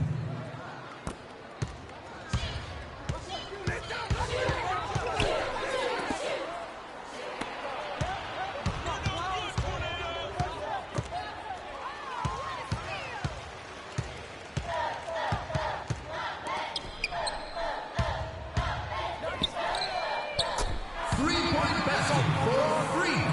Speaker 19: Three-point basket for Freak.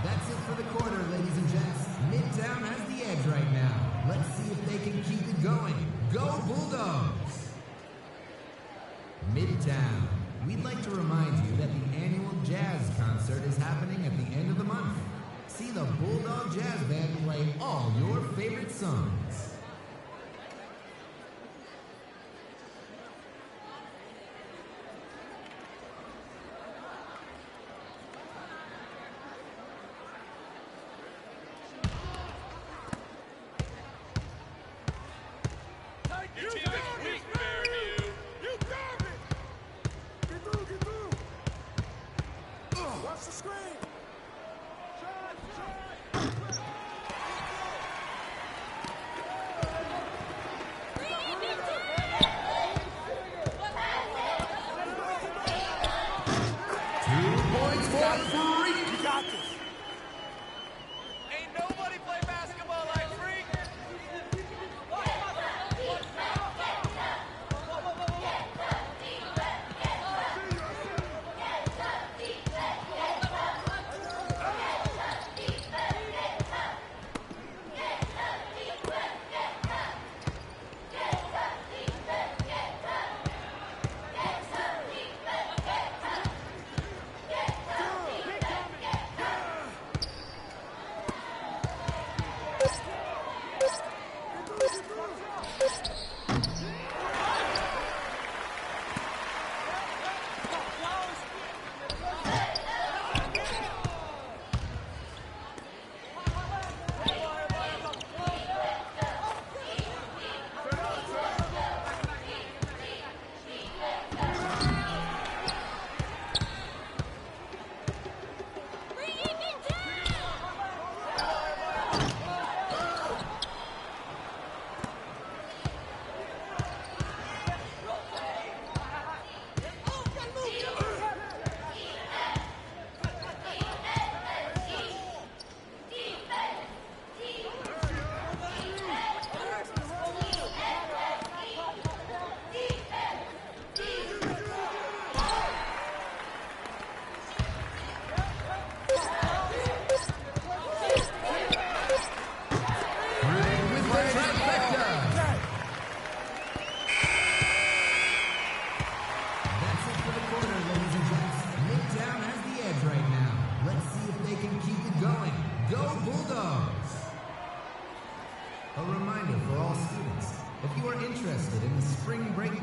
Speaker 19: That's it for the quarter, ladies and gents. Midtown has the edge right now. Let's see if they can keep it going. Go Bulldogs! Midtown, we'd like to remind you that the annual jazz concert is happening at the end of the month. See the Bulldog Jazz Band play all your favorite songs.
Speaker 11: Your team is weak, Fairview. You got it. Get through. Watch the screen.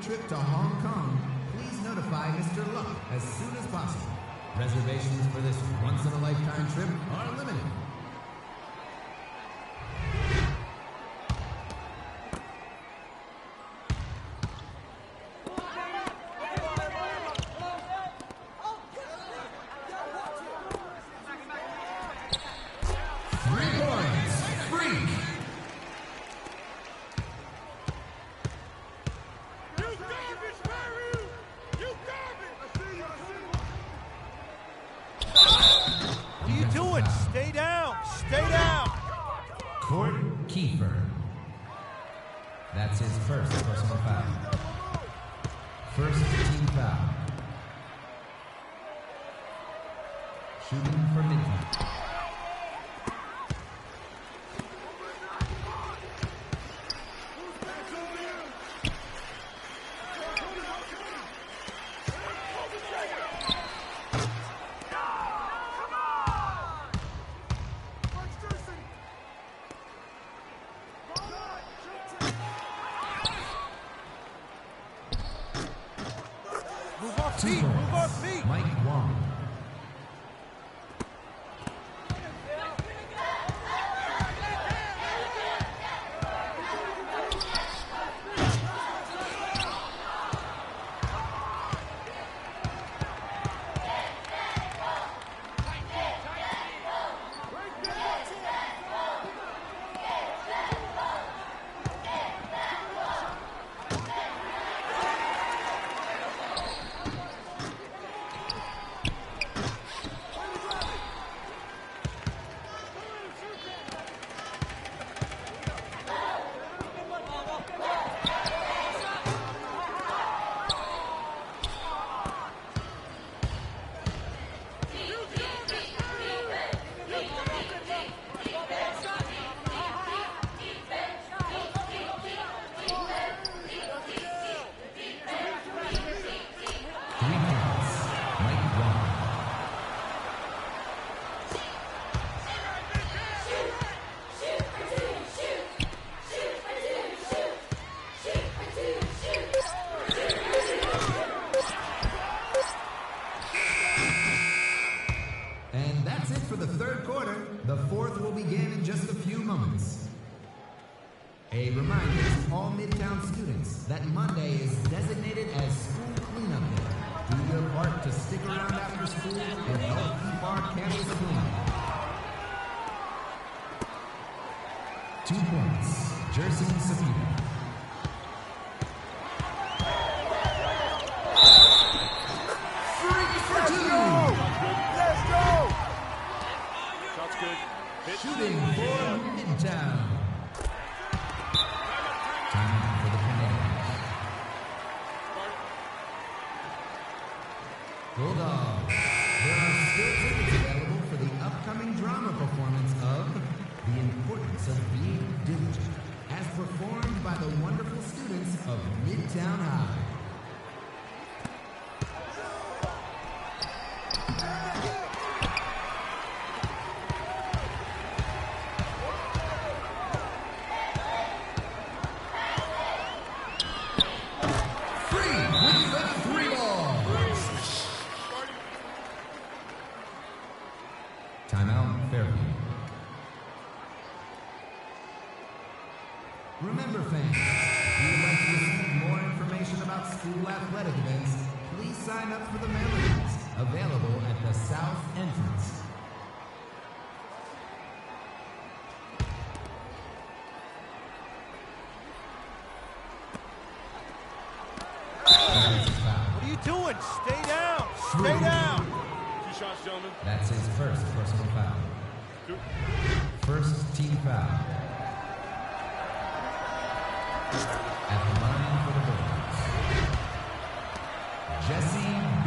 Speaker 19: trip to Hong Kong, please notify Mr. Luck as soon as possible. Reservations for this once-in-a-lifetime trip are limited. That's his first personal foul. First team foul. Shooting for Midtown.
Speaker 2: Move off feet.
Speaker 19: Mike Wong. And that's it for the third quarter. The fourth will begin in just a few moments. A reminder to all Midtown students that Monday is designated as School Cleanup Day. Do your part to stick around after school and help keep our campus clean. 2 points, Jerson Sapita. Shooting for Midtown. Timeout for the Canadians. Bulldogs. There are still tickets available for the upcoming drama performance of The Importance of Being Diligent, as performed by the wonderful students of Midtown High. Timeout, Fairview. Remember, fans, if you would like to receive more information about school athletic events, please sign up for the mailing list available at the south entrance.
Speaker 2: What are you doing? Stay down. Stay down.
Speaker 11: 2 shots, gentlemen.
Speaker 19: That's his first personal foul.
Speaker 11: 2.
Speaker 19: First team foul. At the line for the Bulldogs, Jesse B.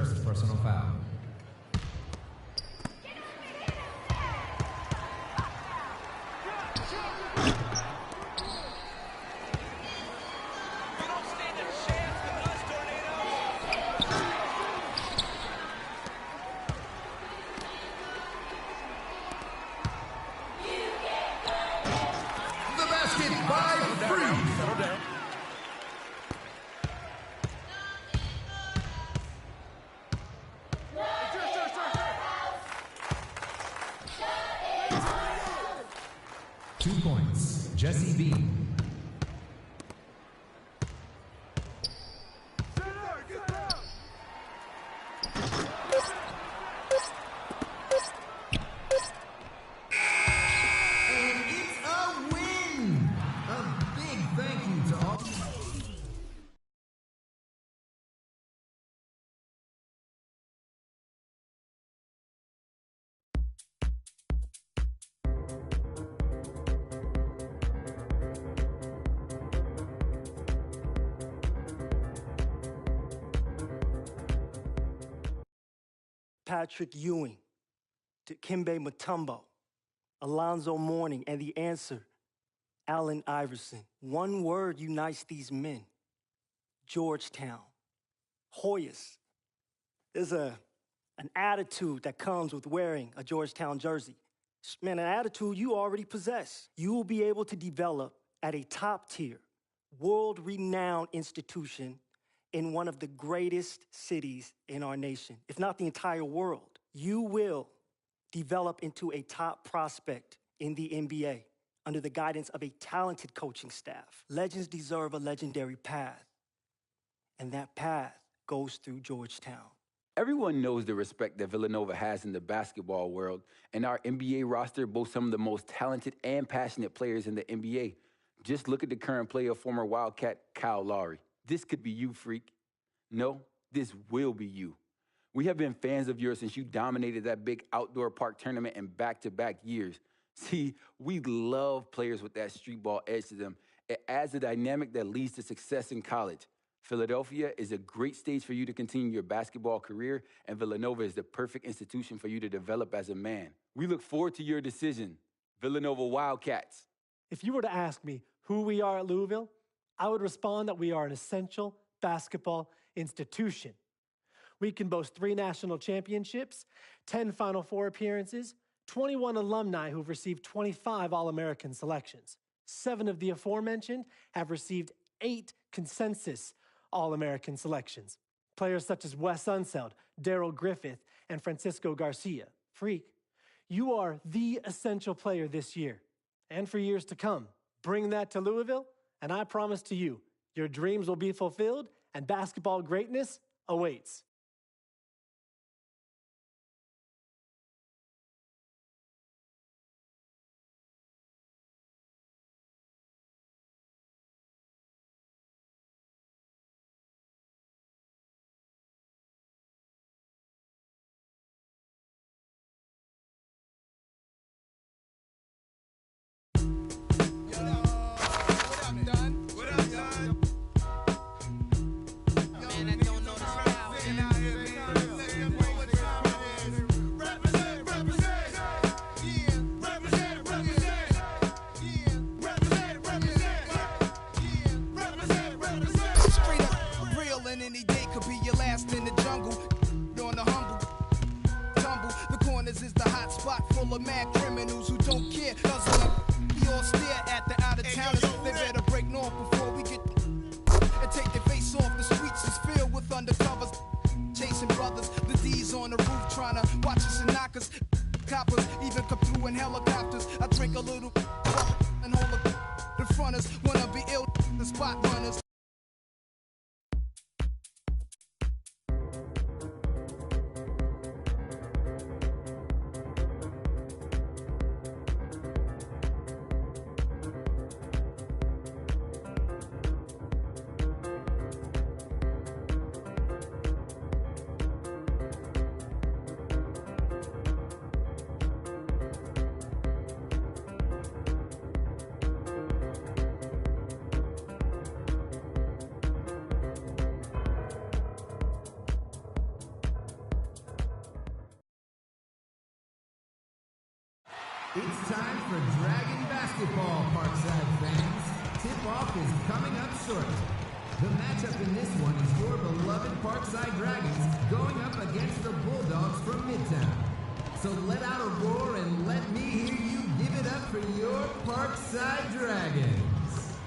Speaker 19: first personal foul. The basket by Free. 2 points, Jesse B. And it's a win! A big thank you to all.
Speaker 5: Patrick Ewing, Dikembe Mutombo, Alonzo Mourning, and the answer, Allen Iverson. One word unites these men: Georgetown. Hoyas. There's an attitude that comes with wearing a Georgetown jersey. Man, an attitude you already possess. You will be able to develop at a top-tier, world-renowned institution in one of the greatest cities in our nation, if not the entire world. You will develop into a top prospect in the NBA under the guidance of a talented coaching staff. Legends deserve a legendary path, and that path goes through Georgetown.
Speaker 21: Everyone knows the respect that Villanova has in the basketball world, and our NBA roster boasts some of the most talented and passionate players in the NBA. Just look at the current player, former Wildcat Kyle Lowry. This could be you, freak. No, this will be you. We have been fans of yours since you dominated that big outdoor park tournament in back-to-back years. See, we love players with that street ball edge to them. It adds a dynamic that leads to success in college. Philadelphia is a great stage for you to continue your basketball career, and Villanova is the perfect institution for you to develop as a man. We look forward to your decision. Villanova Wildcats.
Speaker 22: If you were to ask me who we are at Louisville, I would respond that we are an essential basketball institution. We can boast 3 national championships, 10 Final Four appearances, 21 alumni who've received 25 All-American selections. 7 of the aforementioned have received 8 consensus All-American selections. Players such as Wes Unseld, Darrell Griffith, and Francisco Garcia. Freak, you are the essential player this year and for years to come. Bring that to Louisville, and I promise to you, your dreams will be fulfilled and basketball greatness awaits.
Speaker 19: It's time for Dragon Basketball, Parkside fans. Tip-off is coming up shortly. The matchup in this one is your beloved Parkside Dragons going up against the Bulldogs from Midtown. So let out a roar and let me hear you give it up for your Parkside Dragons.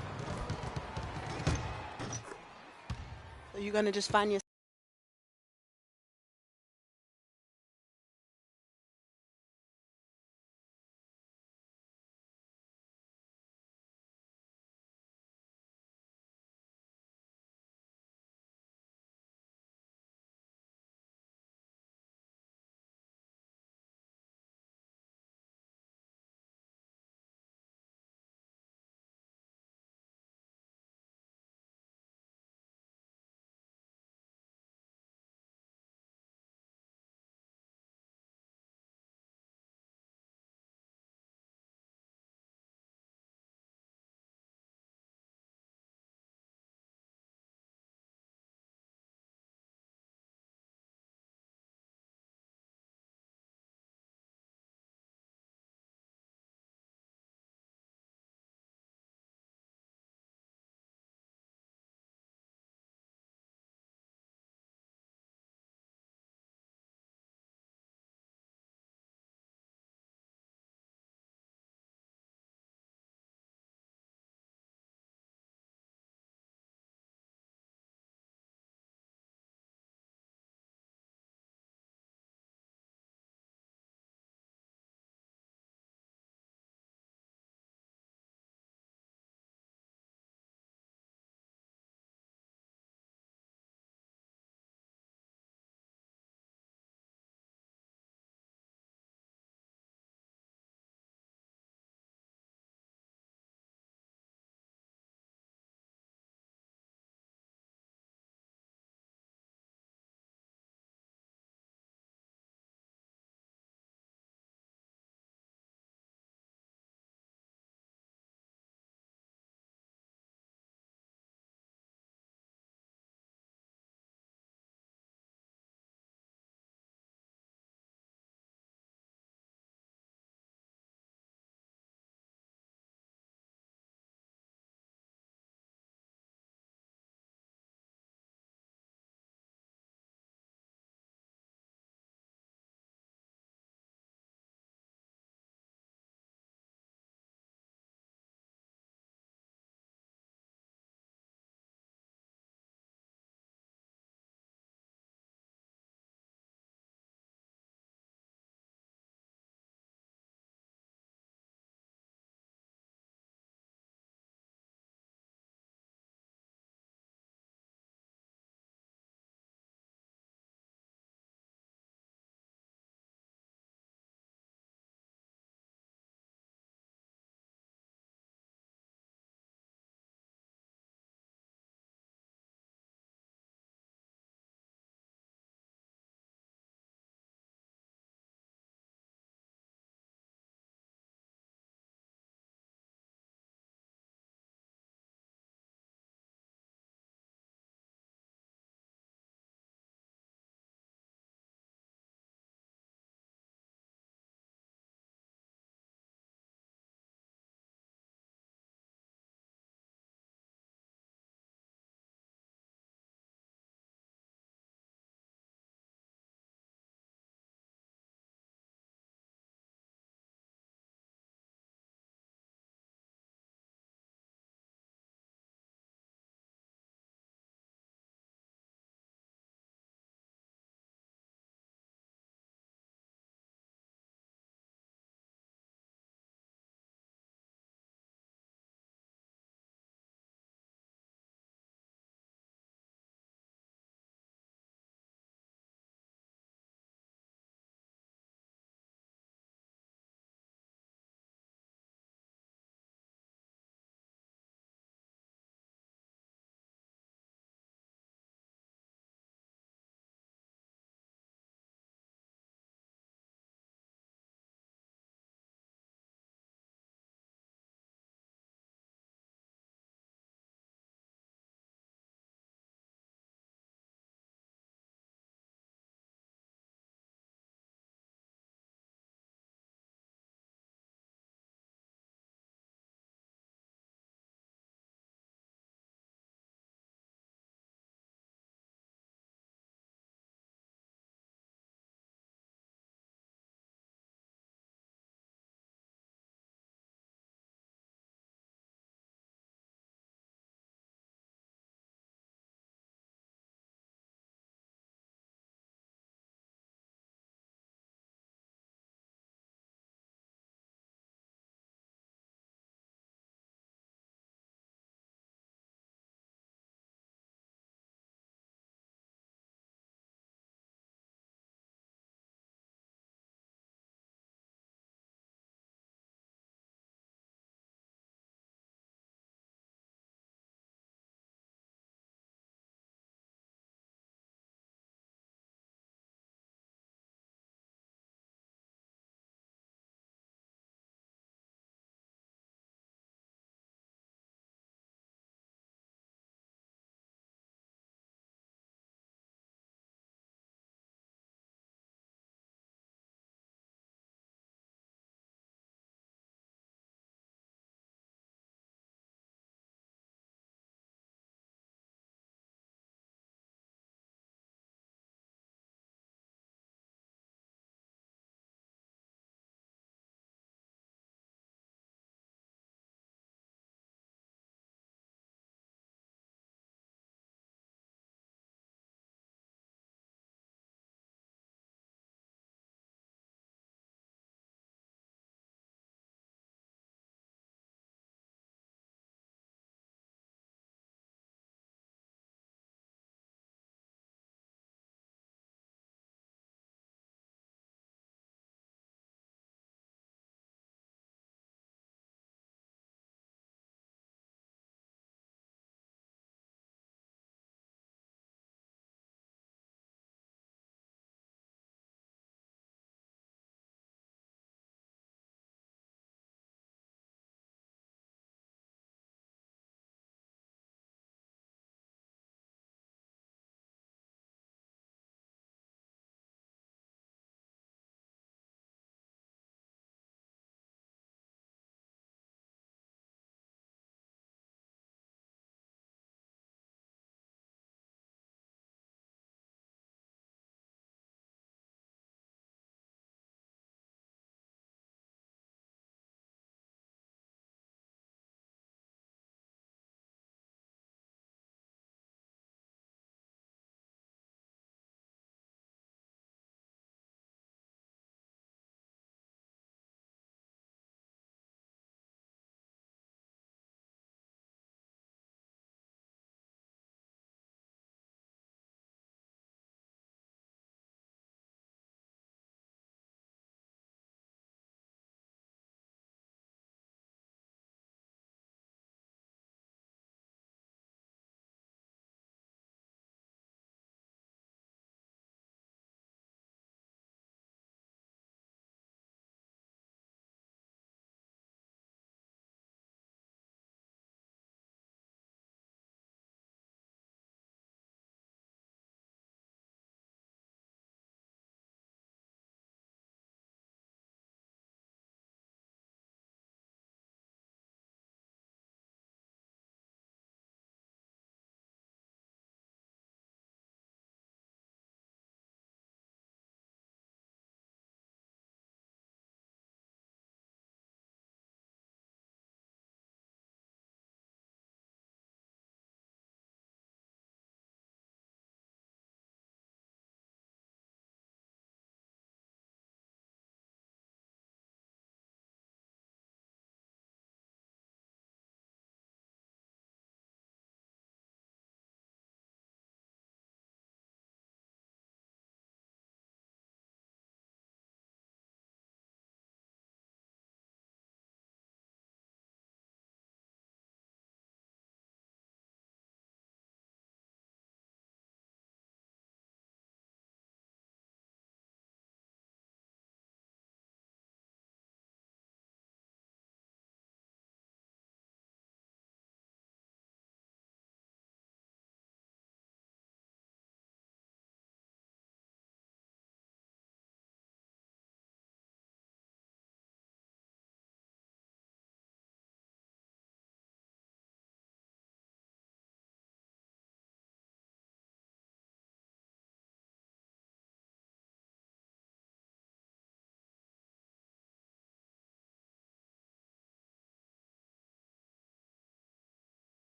Speaker 15: So you're going to just find your